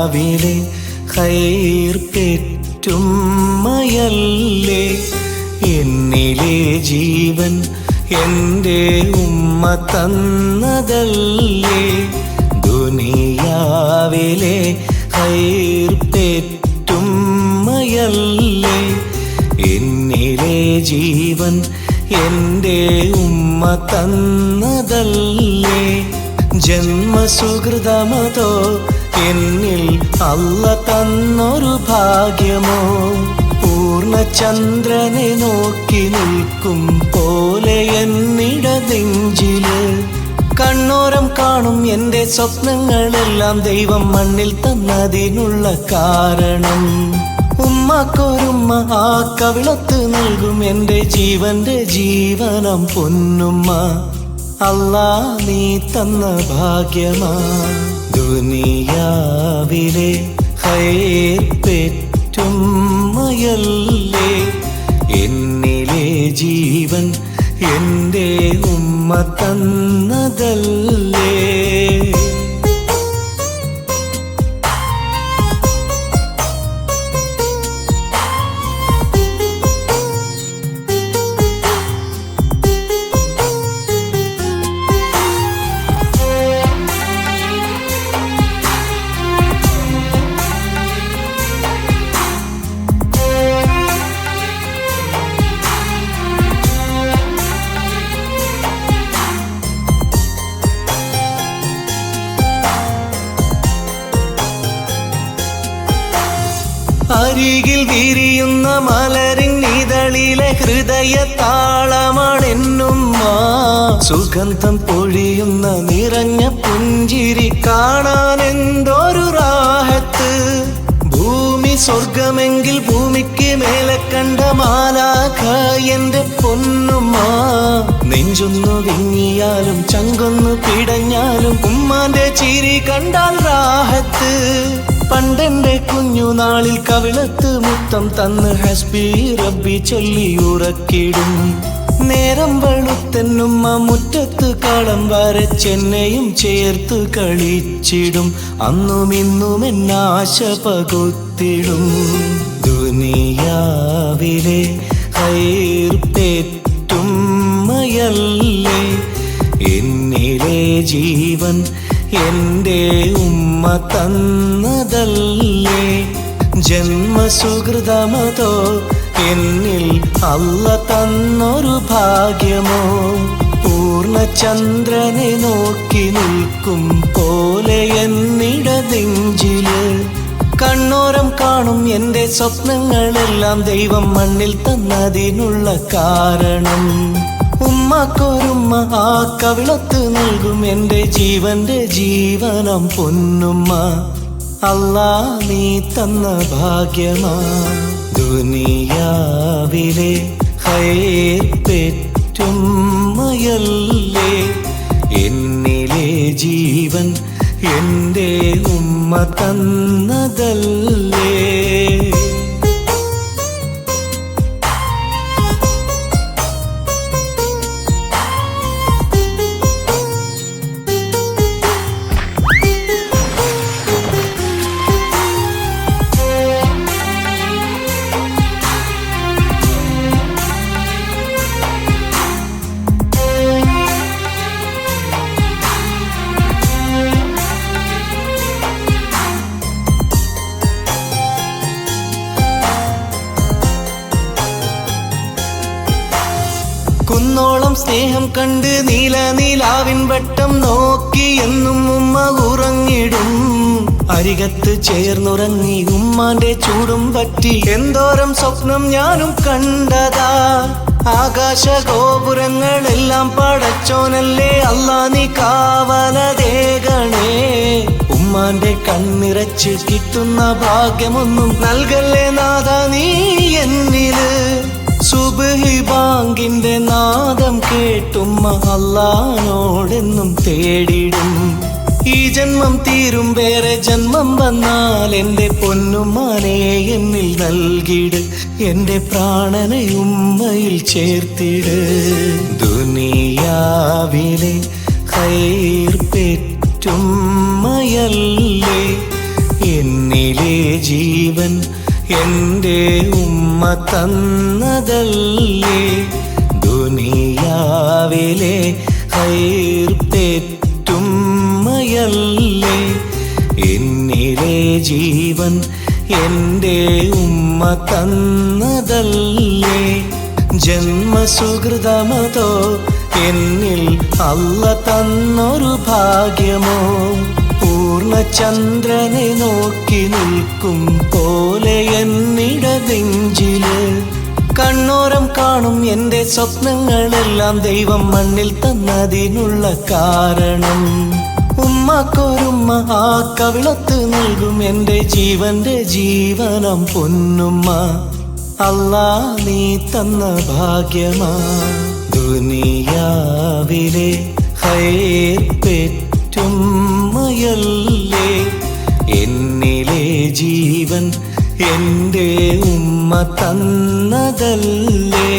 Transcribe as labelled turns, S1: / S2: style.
S1: ദുനിയാവിലെ ഖൈർ പെറ്റുമ്മയല്ലേ എന്നിലെ ജീവൻ എൻ്റെ ഉമ്മ തന്നതല്ലേ ദുനിയാവിലെ ഖൈർ പെറ്റുമ്മയല്ലേ എന്നിലെ ജീവൻ എൻ്റെ ഉമ്മ തന്നതല്ലേ ജന്മസുകൃതമതോ എന്നിൽ അല്ല തന്നൊരു ഭാഗ്യമോ പൂർണ്ണചന്ദ്രനെ നോക്കി നിൽക്കും പോലെ എന്നിടനെഞ്ചില് കണ്ണോരം കാണും എൻ്റെ സ്വപ്നങ്ങളെല്ലാം ദൈവം മണ്ണിൽ തന്നതിനുള്ള കാരണം ഉമ്മക്കൊരുമ്മ ആ കവിളത്ത് നൽകും എൻ്റെ ജീവന്റെ ജീവനം പൊന്നുമ്മ അല്ലാ നീ തന്ന ഭാഗ്യമാ ദുനിയാവിലെ ഖൈർ പെറ്റുമ്മയല്ലേ എന്നിലെ ജീവൻ എൻ്റെ ഉമ്മ തന്നതല്ലേ അരികിൽ വിരിയുന്ന മലരിൻ നിഴലിലെ ഹൃദയ താളമാണെന്നുമ്മ സുഗന്ധം പൊഴിയുന്ന നിറഞ്ഞ പുഞ്ചിരി കാണാൻ എന്തൊരു റാഹത്ത് ഭൂമി സ്വർഗമെങ്കിൽ ഭൂമിക്ക് മേലെ കണ്ട മാലാഖ എൻ്റെ പൊന്നുമ്മ നെഞ്ചൊന്നു വിങ്ങിയാലും ചങ്കൊന്നു പിടഞ്ഞാലും ഉമ്മാന്റെ ചിരി കണ്ടാൽ റാഹത്ത് പണ്ടെന്റെ കുഞ്ഞുനാളിൽ കവിളത്ത് മുത്തം തന്ന് ഹസ്ബി റബ്ബി ചൊല്ലി ഉറക്കിടും നേരം വെളുത്തെന്നുമ്മ മുറ്റത്ത് കളം വരച്ചെന്നെയും ചേർത്ത് കളിച്ചിടും അന്നും ഇന്നും എന്നാശ പകുത്തിടും ദുനിയാവിലെ ഖൈർ പെറ്റുമ്മയല്ലേ എന്നിലെ ജീവൻ എൻ്റെ ഉമ്മ തന്നതല്ലേ ജന്മസുകൃതമതോ എന്നിൽ അല്ല തന്നൊരു ഭാഗ്യമോ പൂർണ്ണചന്ദ്രനെ നോക്കി നിൽക്കും പോലെ എന്നിടനെഞ്ചില് കണ്ണോരം കാണും എൻ്റെ സ്വപ്നങ്ങളെല്ലാം ദൈവം മണ്ണിൽ തന്നതിനുള്ള കാരണം ഉമ്മക്കൊരുമ്മ ആ കവിളത്ത് നൽകും എൻ്റെ ജീവന്റെ ജീവനം പൊന്നുമ്മ അല്ലാ നീ തന്ന ഭാഗ്യമാ ദുനിയാവിലെ ഖൈർ പെറ്റുമ്മയല്ലേ എന്നിലെ ജീവൻ എൻ്റെ ഉമ്മ തന്നതല്ലേ കുന്നോളം സ്നേഹം കണ്ട് നീലാവിൻ വട്ടം നോക്കി എന്നും ഉമ്മ ഉറങ്ങിടും അരികത്ത് ചേർന്നുറങ്ങി ഉമ്മാന്റെ ചൂടും പറ്റി എന്തോരം സ്വപ്നം ഞാനും കണ്ടതാ ആകാശ ഗോപുരങ്ങളെല്ലാം പടച്ചോനല്ലേ അല്ലാ നീ കാവലതേകണേ ഉമ്മാന്റെ കണ്ണിറച്ച് കിട്ടുന്ന ഭാഗ്യമൊന്നും നൽകല്ലേ നാഥ നീ എന്നില് സുബ്ഹി ബാങ്കിന്റെ നാദം കേട്ടുമ്മ അല്ലാഹ്നോടെന്നും തേടിടും ഈ ജന്മം തീരും വേറെ ജന്മം വന്നാൽ എൻ്റെ പൊന്നുമാനെ എന്നിൽ നൽകിട് എൻ്റെ പ്രാണനെ ഉമ്മയിൽ ചേർത്തിട് ദുനിയാവിലെ ഖൈർ പെറ്റുമ്മയല്ലേ എന്നിലെ ജീവൻ എൻ്റെ ഉമ്മ തന്നതല്ലേ, ദുനിയാവിലെ ഖൈർ പെറ്റുമ്മയല്ലേ. എന്നിലെ ജീവൻ എൻ്റെ ഉമ്മ തന്നതല്ലേ, ജന്മസുഹൃതമതോ എന്നിൽ അല്ല തന്നൊരു ഭാഗ്യമോ. പൂർണ്ണചന്ദ്രനെ നോക്കി നിൽക്കും പോലെ എന്നിടനെഞ്ചില് കണ്ണോരം കാണും എൻ്റെ സ്വപ്നങ്ങളെല്ലാം ദൈവം മണ്ണിൽ തന്നതിനുള്ള കാരണം. ഉമ്മക്കൊരുമ്മ ആ കവിളത്ത് നൽകും എൻ്റെ ജീവന്റെ ജീവനം പൊന്നുമ്മ. അല്ലാ നീ തന്ന ഭാഗ്യമാ, ദുനിയാവിലെ ഖൈർ പെറ്റുമ്മയല്ലേ. എന്നിലെ ജീവൻ എൻ്റെ ഉമ്മ തന്നതല്ലേ.